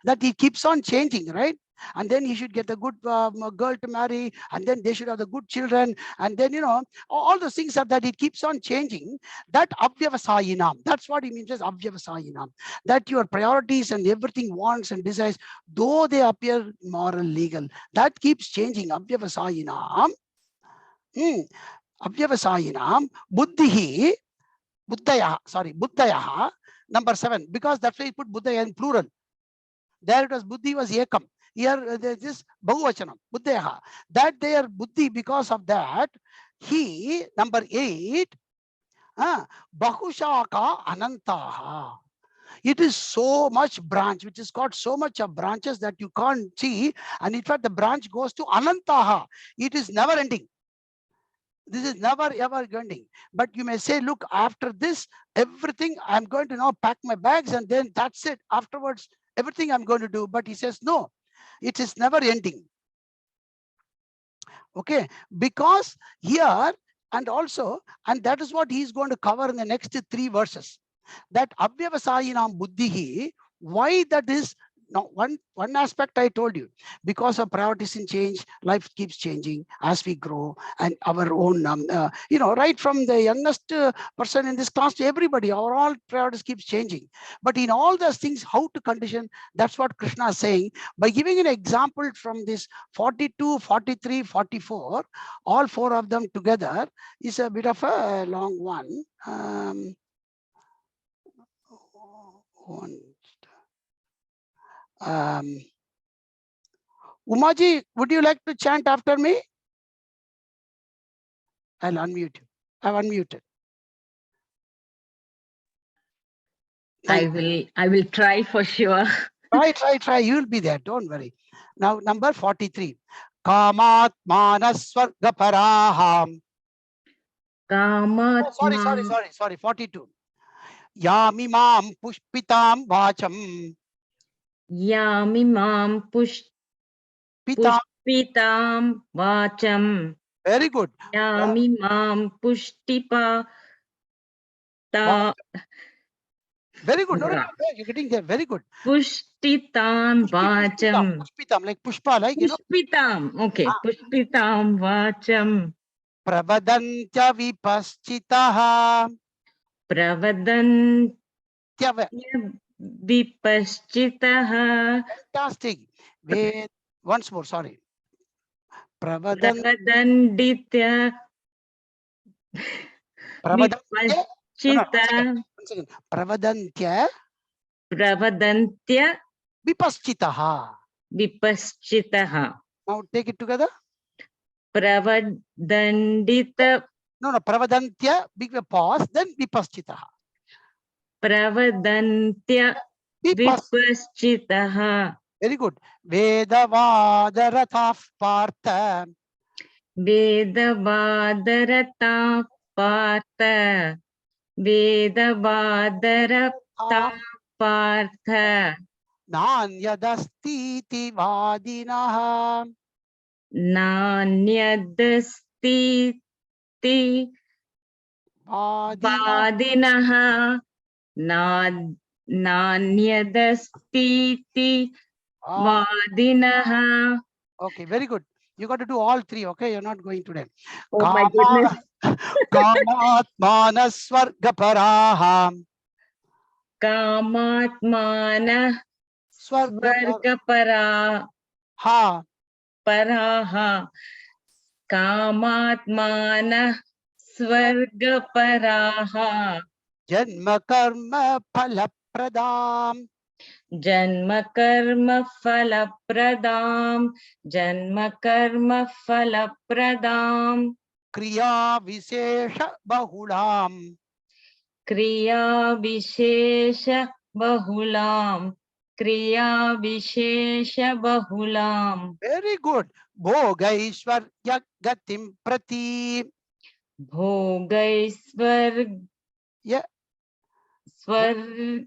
that he keeps on changing, right? And then he should get a good girl to marry, and then they should have the good children, and then all those things are that it keeps on changing. That avyavasayinam, that's what he means as avyavasayinam, that your priorities and everything, wants and desires, though they appear moral, legal, that keeps changing. Avyavasayinam. Avyavasayinam buddhihi, buddhayaha, number 7, because that's why he put buddhaya in plural. There it was buddhi was ekam. Here there is bahuvachanam, buddhayaha. That they are buddhi, because of that he, number 8, bahushaka anantaha. It is so much branch, which has got so much of branches that you can't see, and in fact the branch goes to anantaha. It is never ending. This is never ever ending. But you may say, look, after this, everything, I'm going to now pack my bags and then that's it. Afterwards, everything I'm going to do. But he says, no, it is never ending. Okay, because here, and also, and that is what he's going to cover in the next 3 verses. That avyavasayinam buddhihi, why that is. Now, one aspect I told you, because of priorities in change, life keeps changing as we grow, and our own, right from the youngest person in this class to everybody, our all priorities keeps changing. But in all those things, how to condition, that's what Krishna is saying. By giving an example from this 42, 43, 44, all 4 of them together is a bit of a long one. Umaji, would you like to chant after me? I'll unmute you. I've unmuted. I will try for sure. Try. You'll be there. Don't worry. Now, number 43. Kamat manasvarga paraham. Kamat. Sorry. 42. Yamimam pushpitam vacham. Yamimam pushpitam vacham. Very good. Yamimam pushtipa. Very good. No, you're getting there. Very good. Pushtitam vacham. Pushpitam, like pushpa, like Pushpitam. Okay. Pushpitam vacham. Pravadantya vipaschitaha. Pravadantya vipaschitaha. Fantastic. Wait, once more, sorry. Pravadantya Pravadantya vipaschitaha. Now take it together. Pravadandita. No, pravadantya, big pause, then vipaschitaha. Pravadantya vipaschitaha. Very good. Vedavadaratha partha. Vedavadarata partha. Vedavadarata partha. Nanyadastiti vadinaha. Nanyadastiti vadinaha. Nanyadastiti vadinaha. Okay, very good. You got to do all 3, okay? You're not going today. Oh my goodness. Kamatmana svargaparaha. Kamatmana svargapara. Paraha. कामात्मानः स्वर्गपराः Janma karma phala pradam. जन्मकर्मफलप्रदाम् Kriya Vishesha Bahulam. क्रियाविशेषबहुलाम् Very good. Bhogaishwarya gatim prati. भोगैस्वर् Yeah. स्वर् Yeah.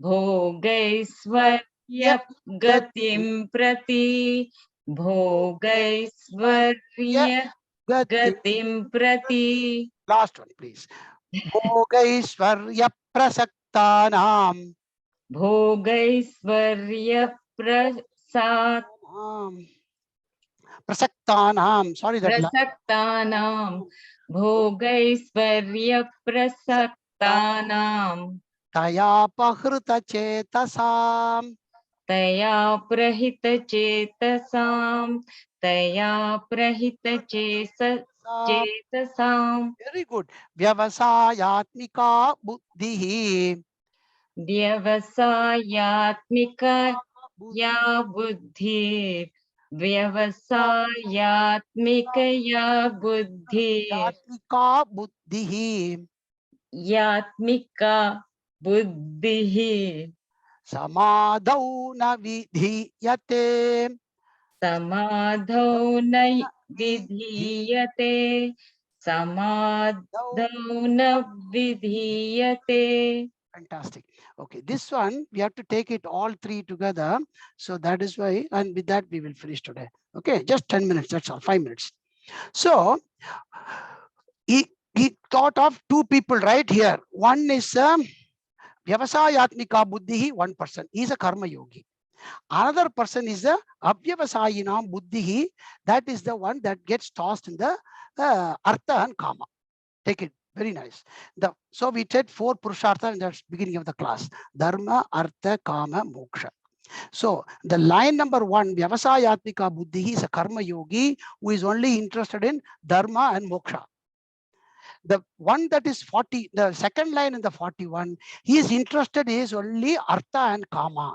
भोगैश्वर्यगतिं प्रति भोगैश्वर्यगतिं Gatim. प्रति Last one, please. Bhogaishwarya prasaktanam. भोगैश्वर्यप्रसाद Prasaktanam. Sorry that. प्रसक्तानां भोगैश्वर्यप्रसक्तानां Taya pahrita chetasam. तया प्रहितचेतसां चेतसां Very good. Vyavasayatmika buddhi. व्यवसायात्मिका या बुद्धिर् व्यवसायात्मिकया बुद्धिर् Yatmika buddhi. यात्मिका बुद्धिः Samadhau na vidhiyate. समाधौ न विधीयते समाधौ न विधीयते. Fantastic. Okay, this one we have to take it all three together. So that is why, and with that we will finish today. Okay, just 10 minutes. That's all, 5 minutes. So he thought of two people right here. One is Vyavasayatmika Buddhi, one person. He is a karma yogi. Another person is the Avyavasayinam Buddhi. That is the one that gets tossed in the Artha and Kama. Take it. Very nice. So we said 4 Purushartha in the beginning of the class. Dharma, Artha, Kama, Moksha. So the line number 1, Vyavasayatmika Buddhi, is a karma yogi who is only interested in Dharma and Moksha. The one that is 40, the second line in the 41, he is interested is only Artha and Kama.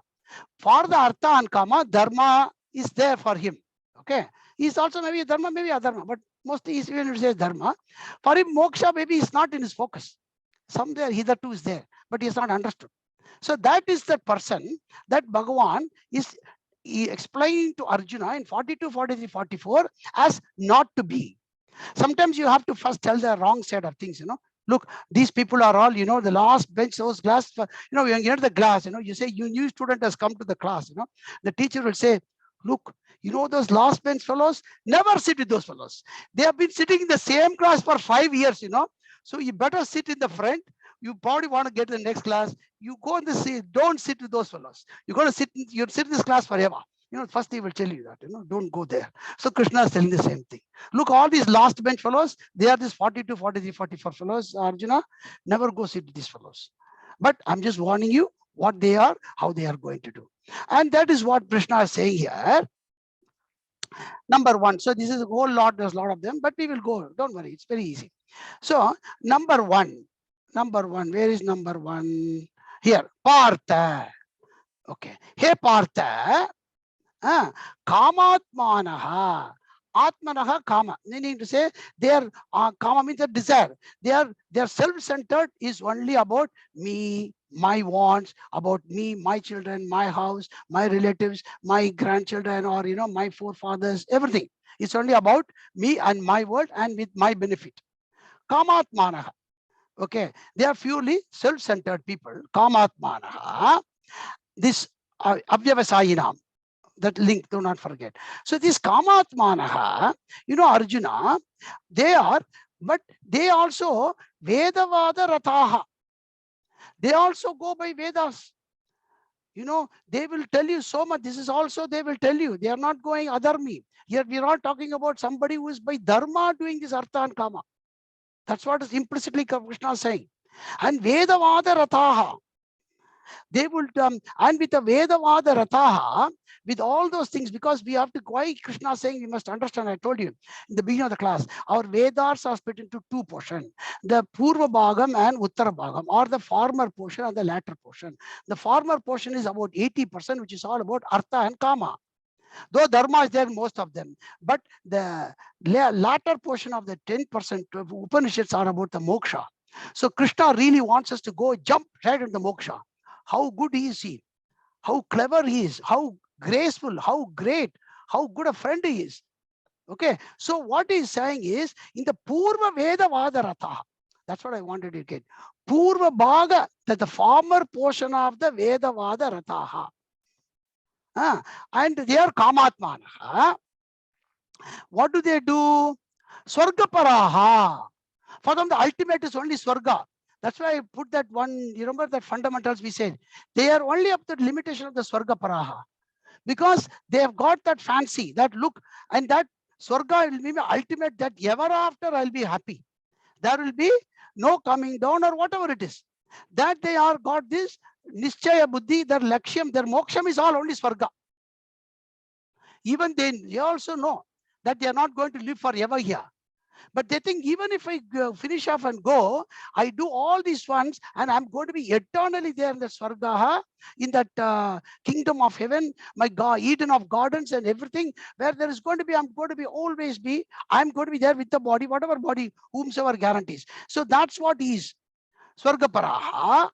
For the Artha and Kama, Dharma is there for him. Okay. He's also maybe Dharma, maybe Adharma, but mostly he's even if he says Dharma. For him, Moksha maybe is not in his focus. Somewhere hitherto is there, but he is not understood. So that is the person that Bhagavan is explaining to Arjuna in 42, 43, 44 as not to be. Sometimes you have to first tell the wrong side of things, Look, these people are all, the last bench, those class, when you enter the class, you say, your new student has come to the class, the teacher will say, look, those last bench fellows, never sit with those fellows. They have been sitting in the same class for 5 years, So you better sit in the front. You probably want to get to the next class. You go in the seat, don't sit with those fellows. You're going to sit in this class forever. First they will tell you that, don't go there. So Krishna is telling the same thing. Look, all these last bench fellows, they are these 42, 43, 44 fellows, Arjuna, never go sit with these fellows. But I'm just warning you what they are, how they are going to do. And that is what Krishna is saying here. Number 1. So this is a whole lot, there's a lot of them, but we will go, don't worry, it's very easy. So number 1, where is number 1? Here, Partha. Okay. Hey Partha, Kamatmanaha. Atmanaha Kama, meaning to say their Kama means a desire. Their self-centered is only about me, my wants, about me, my children, my house, my relatives, my grandchildren, or my forefathers, everything. It's only about me and my world and with my benefit. Kamatmanaha. Okay, they are purely self-centered people. Kamatmanaha. This Avyavasayinam. That link, do not forget. So this Kamatmanaha, Arjuna, they are, but they also Vedavada Rataha. They also go by Vedas. They will tell you so much. This is also, they will tell you. They are not going Adharmi. Here we are all talking about somebody who is by Dharma doing this Artha and Kama. That's what is implicitly Krishna is saying. And Vedavada Rataha. They will, and with the Vedavada Rataha, with all those things, because we have to, why Krishna is saying we must understand, I told you in the beginning of the class, our Vedas are split into two portions, the Purva Bhagam and Uttara Bhagam, or the former portion and the latter portion. The former portion is about 80%, which is all about Artha and Kama. Though Dharma is there in most of them, but the latter portion of the 10% of Upanishads are about the moksha. So Krishna really wants us to go jump right into the moksha. How good is he? How clever he is? How graceful? How great? How good a friend he is? Okay. So what he's saying is in the Purva Veda Vada Ratha. That's what I wanted to get. Purva Bhaga, that the former portion of the Veda Vada Rataha. And they are Kamatmana. What do they do? Swarga Paraha. For them, the ultimate is only Swarga. That's why I put that one, you remember that fundamentals we said. They are only up to the limitation of the Swarga Paraha. Because they have got that fancy, that look, and that Swarga will be my ultimate, that ever after I'll be happy. There will be no coming down or whatever it is. That they are got this Nischaya Buddhi, their Lakshyam, their Moksham is all only Swarga. Even they also know that they are not going to live forever here. But they think even if I finish off and go, I do all these ones and I'm going to be eternally there in the Swargaha, in that kingdom of heaven, my God, Eden of gardens and everything, where there is going to be, I'm going to be always be, I'm going to be there with the body, whatever body, whomsoever guarantees. So that's what is Swarga Paraha.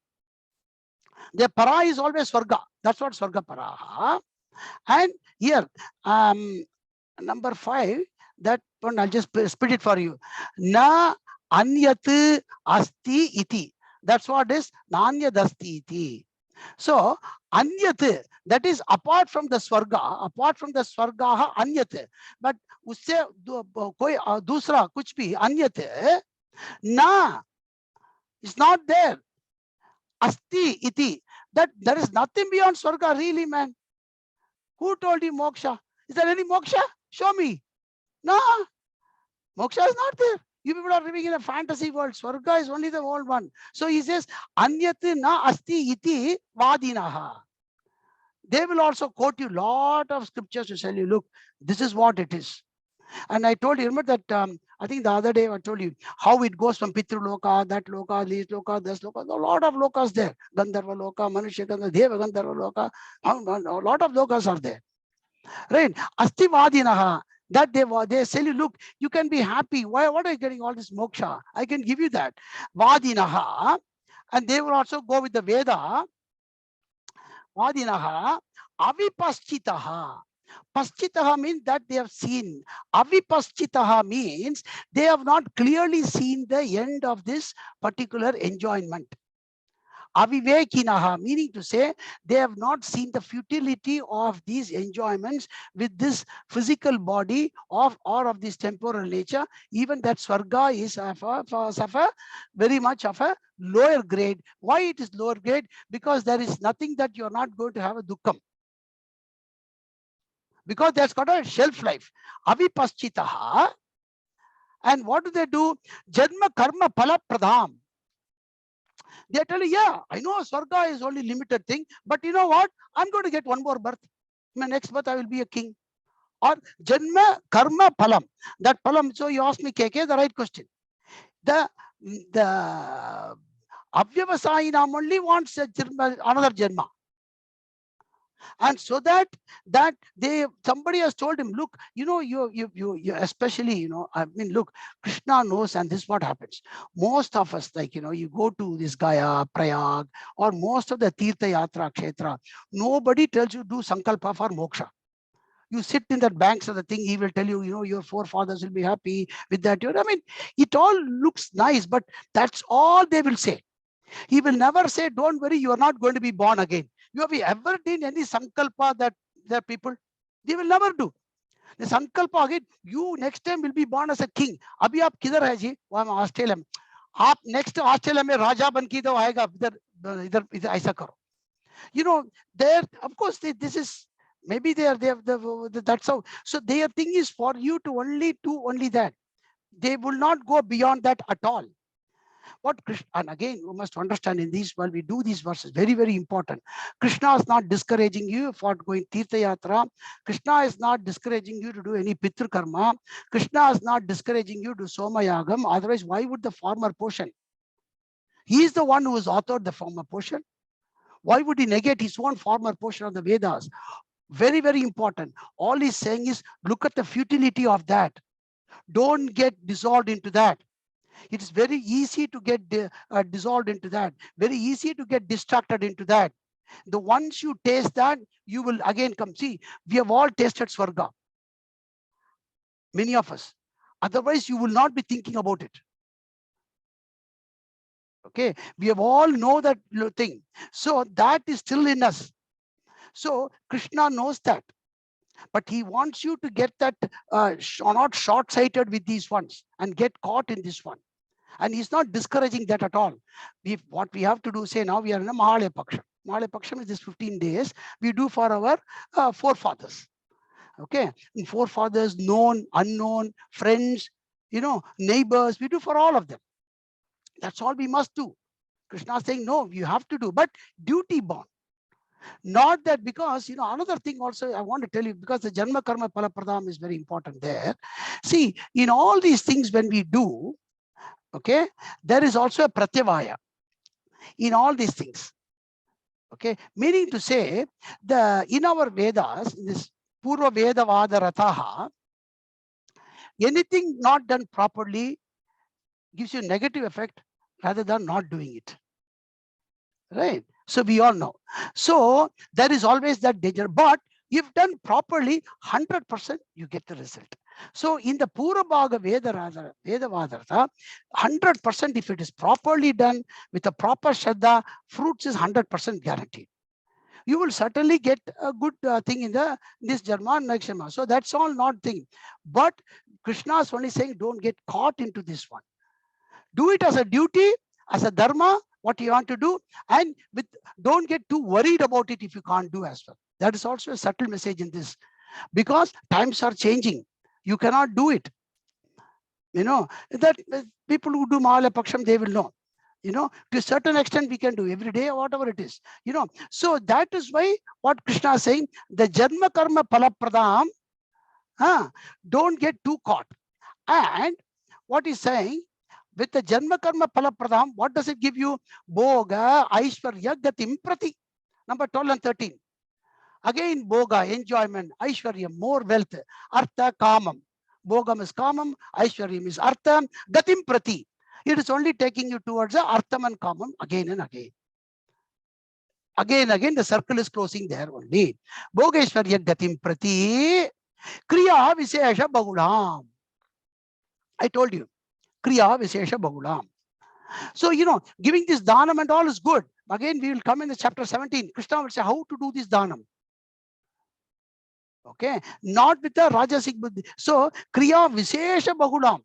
The Para is always Swarga. That's what Swarga Paraha. And here, number 5, that one I'll just split it for you. Na anyat asti iti. That's what is nanyadasti iti. So anyat, that is apart from the Swarga, apart from the Swargaha anyat. But usse koi dusra kuch bhi anyat na is not there. Asti iti. That there is nothing beyond Swarga, really, man. Who told you moksha? Is there any moksha? Show me. No, moksha is not there. You people are living in a fantasy world. Swarga is only the old one. So he says, Anyat na asti iti vadinaha. They will also quote you lot of scriptures to tell you, look, this is what it is. And I told you, remember that, I think the other day I told you how it goes from Pitru Loka, that Loka, this Loka, this Loka, a lot of Lokas there. Gandharva Loka, Manushya Gandharva, Deva Gandharva Loka, a lot of Lokas are there. Right? Asti vadinaha. That they say, look, you can be happy. Why? What are you getting all this moksha? I can give you that. Vadinaha. And they will also go with the Veda. Vadinaha. Avipaschitaha. Paschitaha means that they have seen. Avipaschitaha means they have not clearly seen the end of this particular enjoyment. Avivekinaha, meaning to say they have not seen the futility of these enjoyments with this physical body or of this temporal nature. Even that Swarga is of a very much of a lower grade. Why it is lower grade? Because there is nothing that you are not going to have a dukkam. Because that's got a shelf life. Avipaschitaha. And what do they do? Janma karma phala pradham. They tell you, yeah, I know Swarga is only limited thing, but you know what? I'm going to get one more birth. In my next birth, I will be a king. Or Janma Karma Phalam. That Phalam, so you asked me, KK, the right question. The Avyavasayinam only wants another Janma. And so that somebody has told him, look, you know, you especially, you know, I mean, look, Krishna knows, and this is what happens. Most of us, like, you know, you go to this Gaya, Prayag, or most of the Tirtha Yatra, Kshetra, nobody tells you do Sankalpa for moksha. You sit in that banks of the thing, he will tell you, you know, your forefathers will be happy with that. I mean, it all looks nice, but that's all they will say. He will never say, don't worry, you are not going to be born again. You have ever done any sankalpa that people? They will never do. The sankalpa again, you next time will be born as a king. Abhi aap kidhar hai ji? I'm Australia. Aap next Australia mein Raja ban ki to aayega, idhar aisa karo. You know, there, of course, this is, maybe they have that's how. So their thing is for you to only do only that. They will not go beyond that at all. What Krishna, and again, you must understand in these, while we do these verses, very, very important. Krishna is not discouraging you for going Tirtha Yatra. Krishna is not discouraging you to do any Pitru Karma. Krishna is not discouraging you to Soma Yagam. Otherwise, why would the former portion? He is the one who has authored the former portion. Why would he negate his own former portion of the Vedas? Very, very important. All he's saying is, look at the futility of that. Don't get dissolved into that. It is very easy to get dissolved into that. Very easy to get distracted into that. The once you taste that, you will again come. See, we have all tasted Swarga. Many of us. Otherwise, you will not be thinking about it. Okay, we have all know that thing. So that is still in us. So Krishna knows that. But he wants you to get that, not short-sighted with these ones and get caught in this one. And he's not discouraging that at all. What we have to do, say now we are in a Mahalaya Paksha. Mahalaya Paksha is this 15 days we do for our forefathers. Okay, and forefathers, known, unknown, friends, neighbors, we do for all of them. That's all we must do. Krishna is saying, no, you have to do, but duty born. Not that, because, another thing also I want to tell you, because the Janma Karma Palapradam is very important there. See, in all these things when we do, okay, there is also a pratyavaya in all these things. Okay, meaning to say, in our Vedas, in this Purva Veda Vada Rataha, anything not done properly gives you a negative effect rather than not doing it. Right? So we all know. So there is always that danger, but if done properly, 100% you get the result. So in the Pura Bhaga Veda Vadartha, 100% if it is properly done with a proper Shraddha, fruits is 100% guaranteed. You will certainly get a good thing in this Janma and next Janma. So that's all not thing. But Krishna is only saying, don't get caught into this one. Do it as a duty, as a dharma, what you want to do, and don't get too worried about it if you can't do as well. That is also a subtle message in this, because times are changing. You cannot do it. That people who do Mahalaya Paksham, they will know. To a certain extent we can do every day or whatever it is. So that is why what Krishna is saying, the Janma Karma Palapradam, don't get too caught. And what he's saying, with the Janma Karma Palapradam, what does it give you? Bhoga, Aishwarya, Gatim Prati. Number 12 and 13. Again, Bhoga, enjoyment, Aishwarya, more wealth, Artha, Kamam. Bhogam is Kamam, Aishwaryam is Artha, Gatim Prati. It is only taking you towards the Artham and Kamam again and again. Again, the circle is closing there only. Bhogeshwarya Gatim Prati, Kriya Vishesha Bahulam. I told you. Kriya Vishesha Bahulam. So, giving this dhanam and all is good. Again, we will come in the chapter 17. Krishna will say how to do this dhanam. Okay, not with the Rajasic Buddhi. So, Kriya Vishesha Bahulam.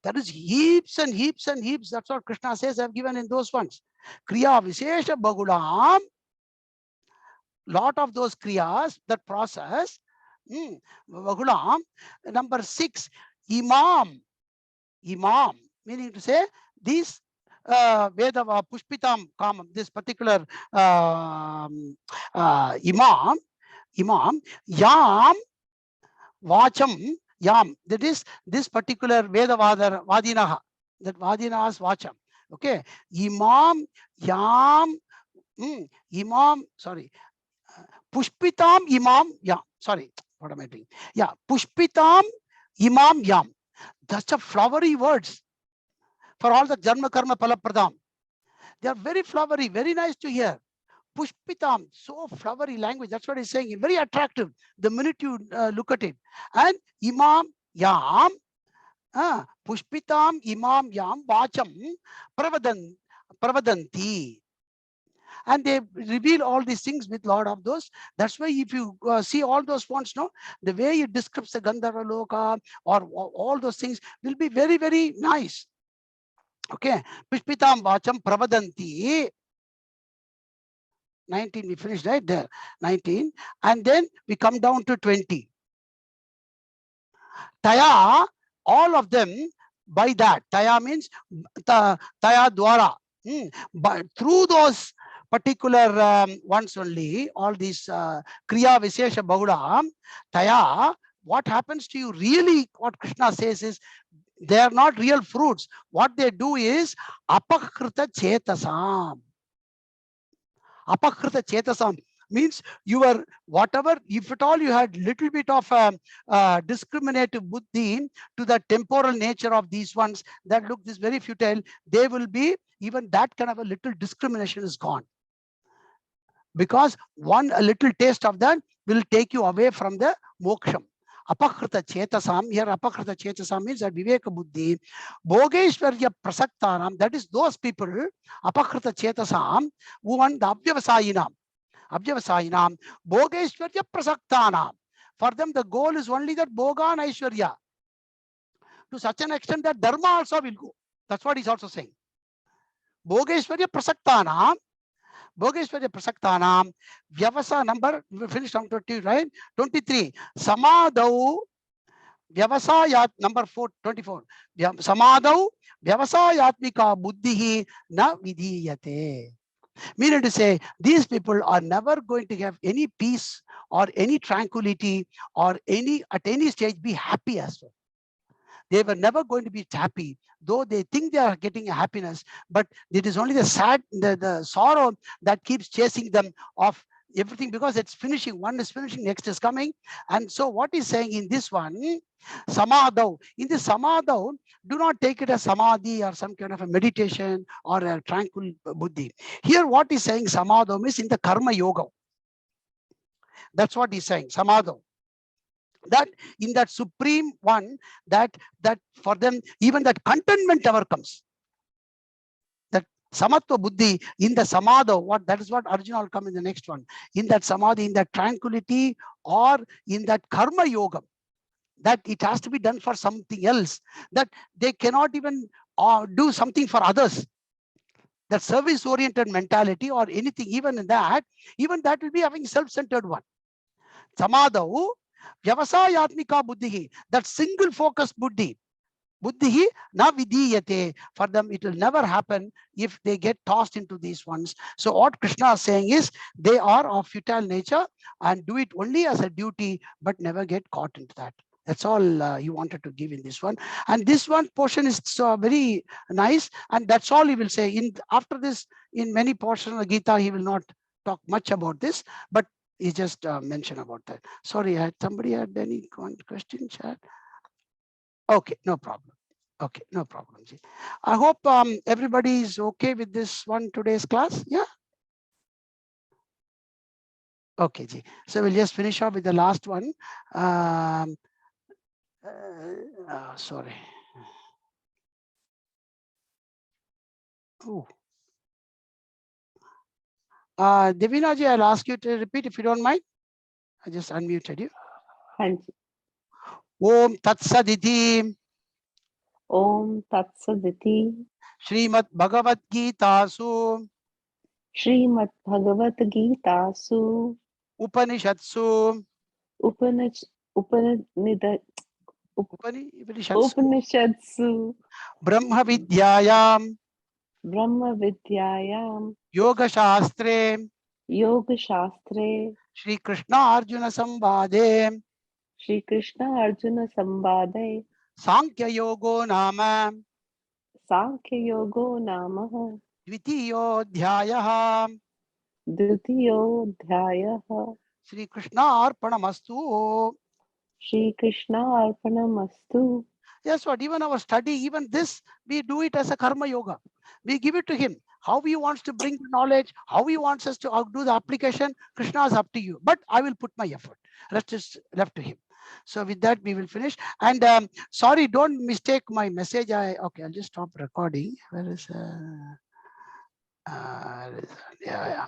That is heaps and heaps and heaps. That's what Krishna says I have given in those ones. Kriya Vishesha Bahulam. Lot of those Kriyas, that process. Bahulam. Number 6, Imam. Imam, meaning to say this Veda Pushpitam Kamam, this particular Imam, Yam, Vacham, Yam, that is this particular Veda Vadinaha, that Vadinaha's Vacham. Okay, Imam, Yam, Imam, sorry, Pushpitam, Imam, Yam, sorry, what am I doing? Yeah, Pushpitam, Imam, Yam. That's a flowery words for all the Janma Karma Palapradam. They are very flowery, very nice to hear. Pushpitam, so flowery language. That's what he's saying. Very attractive the minute you look at it. And Imam Yam, Pushpitam Imam Yam Vacham Pravadanti. And they reveal all these things with a lot of those. That's why if you see all those fonts, the way it describes the Gandharva Loka or all those things will be very, very nice. Okay. Pushpitam Vacham Pravadanti. 19, we finished right there. 19. And then we come down to 20. Taya, all of them, by that. Taya means taya dwara. But through those particular ones only, all these kriya vishesha bahula, taya, what happens to you really, what Krishna says is, they are not real fruits. What they do is apakrita chetasam. Apakrita chetasam means you are whatever, if at all you had little bit of discriminative buddhi to the temporal nature of these ones that look this very futile, they will be, even that kind of a little discrimination is gone. Because a little taste of that will take you away from the moksham. Apakrita chetasam, here apakrita chetasam means that viveka buddhi, bhogeshwarya prasaktanam, that is those people, apakrita chetasam, who want the avyavasayinam, bhogeshwarya prasaktanam. For them, the goal is only that bhoga and aishwarya. To such an extent that dharma also will go. That's what he's also saying. Bhogeshwarya prasaktanam, vyavasa number, we finished on 20, right? 23. Samadau vyavasayat, number 24. Samadau vyavasayatmika buddhihi na vidhiyate. Meaning to say, these people are never going to have any peace or any tranquility or at any stage be happy as well. They were never going to be happy, though they think they are getting a happiness, but it is only the sorrow that keeps chasing them off everything, because it's finishing. One is finishing, next is coming. And so what he's saying in this one, samadhav, in this samadhav, do not take it as samadhi or some kind of a meditation or a tranquil buddhi. Here what he's saying, samadhav, is in the karma yoga. That's what he's saying, samadhav. That in that supreme one, that for them, even that contentment ever comes. That Samattva Budhi, in the samadha, that is what Arjuna will come in the next one. In that samadhi, in that tranquility, or in that karma yoga, that it has to be done for something else, that they cannot even do something for others. That service-oriented mentality or anything, even that will be having self-centered one. Samadha, vyavasayatmika buddhi, that single focused buddhi na vidhiyate. For them, it will never happen if they get tossed into these ones. So what Krishna is saying is, they are of futile nature and do it only as a duty, but never get caught into that. That's all he wanted to give in this one. And this one portion is very nice, and that's all he will say. After this, in many portions of the Gita, he will not talk much about this, but he just mentioned about that. Sorry, somebody had any question, chat? Okay, no problem. Okay, no problem. I hope everybody is okay with this one, today's class. Yeah. Okay, Ji. So we'll just finish off with the last one. Sorry. Oh. Devina ji, I'll ask you to repeat if you don't mind. I just unmuted you. Om Tatsaditi. Om Tatsaditi. Srimad Bhagavad Gita Su. Srimad Bhagavad Gita Su. Upanishadsu. Upanishadsu. Brahma Vidyayam. Brahma Vidyayam. Yoga Shastre. Yoga Shastre. Shri Krishna Arjuna Sambade. Shri Krishna Arjuna Sambade. Sankhya Yogo Nama. Sankhya Yogo Namaha. Dvitiyo Dhyayah. Dvitiyo Dhyayah. Shri Krishna Arpanamastu. Shri Krishna Arpanamastu. Yes, what even our study, even this, we do it as a karma yoga. We give it to him. How he wants to bring the knowledge, how he wants us to do the application, Krishna is up to you. But I will put my effort. Rest is left to him. So with that, we will finish. And sorry, don't mistake my message. Okay, I'll just stop recording. Where is yeah.